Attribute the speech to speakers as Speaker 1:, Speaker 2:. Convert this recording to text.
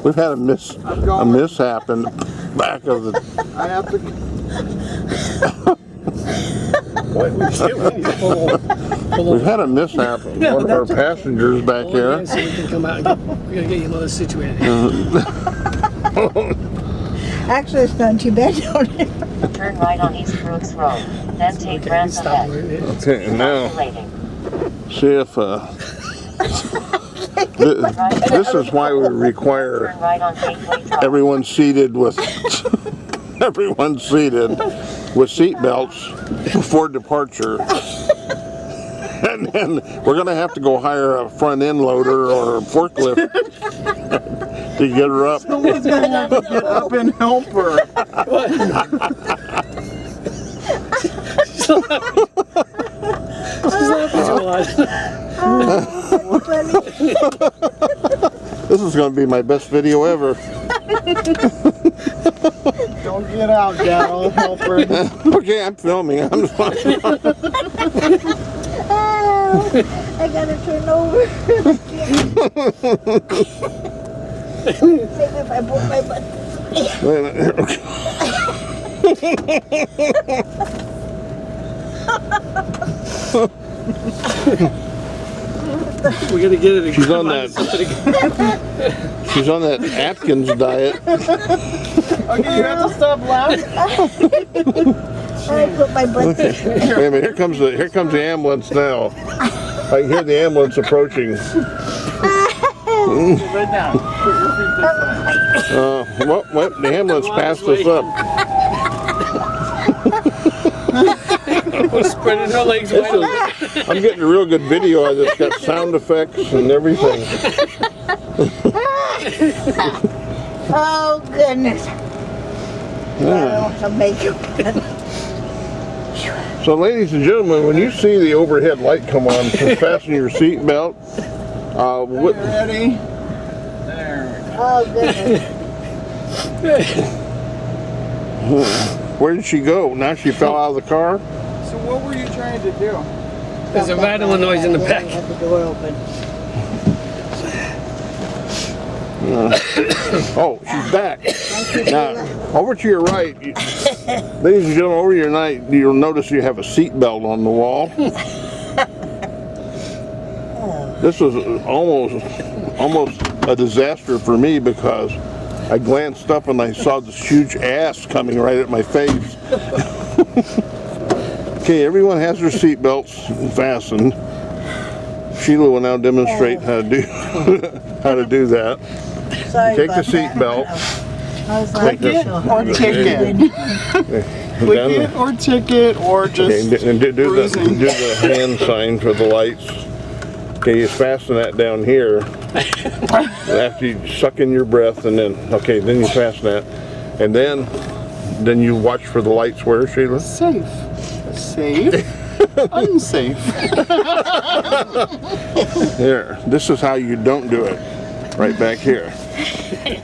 Speaker 1: We've had a mishap in the back of the.
Speaker 2: I have to.
Speaker 3: What we doing?
Speaker 1: We've had a mishap. One of our passengers back here.
Speaker 3: So we can come out and we're gonna get you another situated.
Speaker 4: Actually, it's not too bad down here.
Speaker 5: Turn right on East Brooks Road, then take Grants ahead.
Speaker 1: Okay, and now see if this is why we require everyone seated with seat belts before departure. And then we're going to have to go hire a front end loader or a forklift to get her up.
Speaker 2: Someone's going to have to get up and help her.
Speaker 1: This is going to be my best video ever.
Speaker 2: Don't get out, Dad. I'll help her.
Speaker 1: Okay, I'm filming. I'm fine.
Speaker 4: I gotta turn over. Maybe if I put my butt.
Speaker 1: Wait a minute.
Speaker 3: We're gonna get it.
Speaker 1: She's on that. She's on that Atkins diet.
Speaker 2: Okay, you have to stop laughing.
Speaker 4: I put my butt.
Speaker 1: Okay. Wait a minute. Here comes the ambulance now. I can hear the ambulance approaching.
Speaker 2: Lay down. Put your feet this way.
Speaker 1: Well, the ambulance passed us up.
Speaker 3: We're spreading her legs wide open.
Speaker 1: I'm getting a real good video of this. Got sound effects and everything.
Speaker 4: Oh goodness.
Speaker 1: Yeah.
Speaker 4: Some makeup.
Speaker 1: So, ladies and gentlemen, when you see the overhead light come on, just fasten your seat belt.
Speaker 2: What? Ready? There we go.
Speaker 4: Oh goodness.
Speaker 1: Where did she go? Now she fell out of the car?
Speaker 2: So what were you trying to do?
Speaker 3: There's a rattling noise in the back.
Speaker 4: I had the door open.
Speaker 1: Oh, she's back. Now, over to your right, ladies and gentlemen, over to your right, you'll notice you have a seat belt on the wall. This was almost a disaster for me because I glanced up and I saw this huge ass coming right at my face. Okay, everyone has their seat belts fastened. Sheila will now demonstrate how to do that.
Speaker 4: Sorry
Speaker 1: Take the
Speaker 4: about
Speaker 1: seat
Speaker 4: that.
Speaker 1: belt.
Speaker 4: I was
Speaker 1: Take
Speaker 4: like,
Speaker 1: this.
Speaker 2: Or ticket. Click it or ticket or just
Speaker 1: Okay, and do
Speaker 2: cruising.
Speaker 1: the hand sign for the lights. Okay, you fasten that down here. After you suck in your breath, and then then you fasten that, and then you watch for the lights. Where, Sheila?
Speaker 2: Safe. Unsafe.
Speaker 1: Here. This is how you don't do it. Right back here.
Speaker 2: Okay.